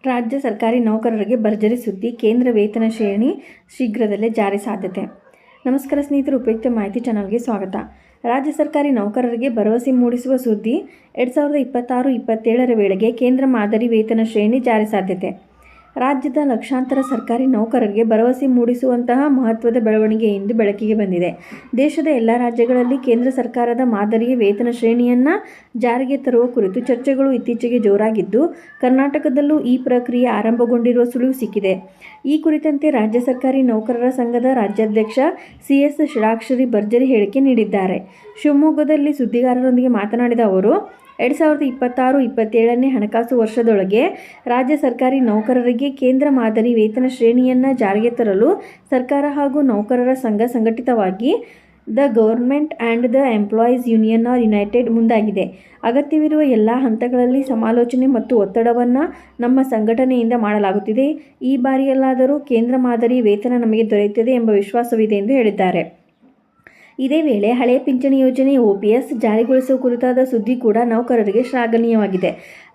ರಾಜ್ಯ ಸರ್ಕಾರಿ ನೌಕರರಿಗೆ ಭರ್ಜರಿ ಸುದ್ದಿ. ಕೇಂದ್ರ ವೇತನ ಶ್ರೇಣಿ ಶೀಘ್ರದಲ್ಲೇ ಜಾರಿ ಸಾಧ್ಯತೆ. ನಮಸ್ಕಾರ ಸ್ನೇಹಿತರು, ಉಪಯುಕ್ತ ಮಾಹಿತಿ ಚಾನಲ್ಗೆ ಸ್ವಾಗತ. ರಾಜ್ಯ ಸರ್ಕಾರಿ ನೌಕರರಿಗೆ ಭರವಸೆ ಮೂಡಿಸುವ ಸುದ್ದಿ. 2026-27 ವೇಳೆಗೆ ಕೇಂದ್ರ ಮಾದರಿ ವೇತನ ಶ್ರೇಣಿ ಜಾರಿ ಸಾಧ್ಯತೆ. ರಾಜ್ಯದ ಲಕ್ಷಾಂತರ ಸರ್ಕಾರಿ ನೌಕರರಿಗೆ ಭರವಸೆ ಮೂಡಿಸುವಂತಹ ಮಹತ್ವದ ಬೆಳವಣಿಗೆ ಇಂದು ಬೆಳಕಿಗೆ ಬಂದಿದೆ. ದೇಶದ ಎಲ್ಲ ರಾಜ್ಯಗಳಲ್ಲಿ ಕೇಂದ್ರ ಸರ್ಕಾರದ ಮಾದರಿಯ ವೇತನ ಶ್ರೇಣಿಯನ್ನು ಜಾರಿಗೆ ತರುವ ಕುರಿತು ಚರ್ಚೆಗಳು ಇತ್ತೀಚೆಗೆ ಜೋರಾಗಿದ್ದು, ಕರ್ನಾಟಕದಲ್ಲೂ ಈ ಪ್ರಕ್ರಿಯೆ ಆರಂಭಗೊಂಡಿರುವ ಸುಳಿವು ಸಿಕ್ಕಿದೆ. ಈ ಕುರಿತಂತೆ ರಾಜ್ಯ ಸರ್ಕಾರಿ ನೌಕರರ ಸಂಘದ ರಾಜ್ಯಾಧ್ಯಕ್ಷ CS ಷಡಾಕ್ಷರಿ ಭರ್ಜರಿ ಹೇಳಿಕೆ ನೀಡಿದ್ದಾರೆ. ಶಿವಮೊಗ್ಗದಲ್ಲಿ ಸುದ್ದಿಗಾರರೊಂದಿಗೆ ಮಾತನಾಡಿದ ಅವರು, 2026-27ನೇ ಹಣಕಾಸು ವರ್ಷದೊಳಗೆ ರಾಜ್ಯ ಸರ್ಕಾರಿ ನೌಕರರಿಗೆ ಕೇಂದ್ರ ಮಾದರಿ ವೇತನ ಶ್ರೇಣಿಯನ್ನು ಜಾರಿಗೆ ತರಲು ಸರ್ಕಾರ ಹಾಗೂ ನೌಕರರ ಸಂಘ ಸಂಘಟಿತವಾಗಿ the government and the employees union are united ಮುಂದಾಗಿದೆ. ಅಗತ್ಯವಿರುವ ಎಲ್ಲ ಹಂತಗಳಲ್ಲಿ ಸಮಾಲೋಚನೆ ಮತ್ತು ಒತ್ತಡವನ್ನು ನಮ್ಮ ಸಂಘಟನೆಯಿಂದ ಮಾಡಲಾಗುತ್ತಿದೆ. ಈ ಬಾರಿಯಲ್ಲಾದರೂ ಕೇಂದ್ರ ಮಾದರಿ ವೇತನ ನಮಗೆ ದೊರೆಯುತ್ತದೆ ಎಂಬ ವಿಶ್ವಾಸವಿದೆ ಎಂದು ಹೇಳಿದ್ದಾರೆ. ಇದೇ ವೇಳೆ ಹಳೆಯ ಪಿಂಚಣಿ ಯೋಜನೆ OPS ಜಾರಿಗೊಳಿಸುವ ಕುರಿತಾದ ಸುದ್ದಿ ಕೂಡ ನೌಕರರಿಗೆ ಶ್ಲಾಘನೀಯವಾಗಿದೆ.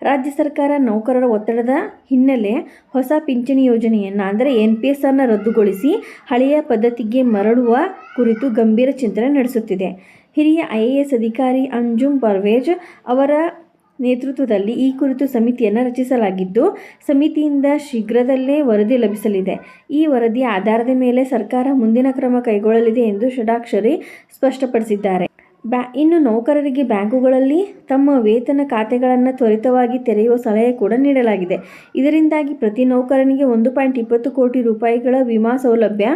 ರಾಜ್ಯ ಸರ್ಕಾರ ನೌಕರರ ಒತ್ತಡದ ಹಿನ್ನೆಲೆ ಹೊಸ ಪಿಂಚಣಿ ಯೋಜನೆಯನ್ನು ಅಂದರೆ NPS ಅನ್ನು ರದ್ದುಗೊಳಿಸಿ ಹಳೆಯ ಪದ್ಧತಿಗೆ ಮರಳುವ ಕುರಿತು ಗಂಭೀರ ಚಿಂತನೆ ನಡೆಸುತ್ತಿದೆ. ಹಿರಿಯ IAS ಅಧಿಕಾರಿ ಅಂಜುಮ್ ಪರ್ವೇಜ್ ಅವರ ನೇತೃತ್ವದಲ್ಲಿ ಈ ಕುರಿತು ಸಮಿತಿಯನ್ನು ರಚಿಸಲಾಗಿದ್ದು, ಸಮಿತಿಯಿಂದ ಶೀಘ್ರದಲ್ಲೇ ವರದಿ ಲಭಿಸಲಿದೆ. ಈ ವರದಿಯ ಆಧಾರದ ಮೇಲೆ ಸರ್ಕಾರ ಮುಂದಿನ ಕ್ರಮ ಕೈಗೊಳ್ಳಲಿದೆ ಎಂದು ಷಡಾಕ್ಷರಿ ಸ್ಪಷ್ಟಪಡಿಸಿದ್ದಾರೆ. ಇನ್ನು ನೌಕರರಿಗೆ ಬ್ಯಾಂಕುಗಳಲ್ಲಿ ತಮ್ಮ ವೇತನ ಖಾತೆಗಳನ್ನು ತ್ವರಿತವಾಗಿ ತೆರೆಯುವ ಸಲಹೆ ಕೂಡ ನೀಡಲಾಗಿದೆ. ಇದರಿಂದಾಗಿ ಪ್ರತಿ ನೌಕರನಿಗೆ 1.20 ಕೋಟಿ ರೂಪಾಯಿಗಳ ವಿಮಾ ಸೌಲಭ್ಯ,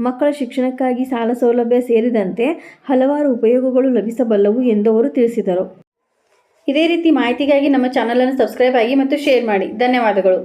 ಮಕ್ಕಳ ಶಿಕ್ಷಣಕ್ಕಾಗಿ ಸಾಲ ಸೌಲಭ್ಯ ಸೇರಿದಂತೆ ಹಲವಾರು ಉಪಯೋಗಗಳು ಲಭಿಸಬಲ್ಲವು ಎಂದು ಅವರು ತಿಳಿಸಿದರು. ಇದೇ ರೀತಿ ಮಾಹಿತಿಗಾಗಿ ನಮ್ಮ ಚಾನಲನ್ನು ಸಬ್ಸ್ಕ್ರೈಬ್ ಆಗಿ ಮತ್ತು ಶೇರ್ ಮಾಡಿ. ಧನ್ಯವಾದಗಳು.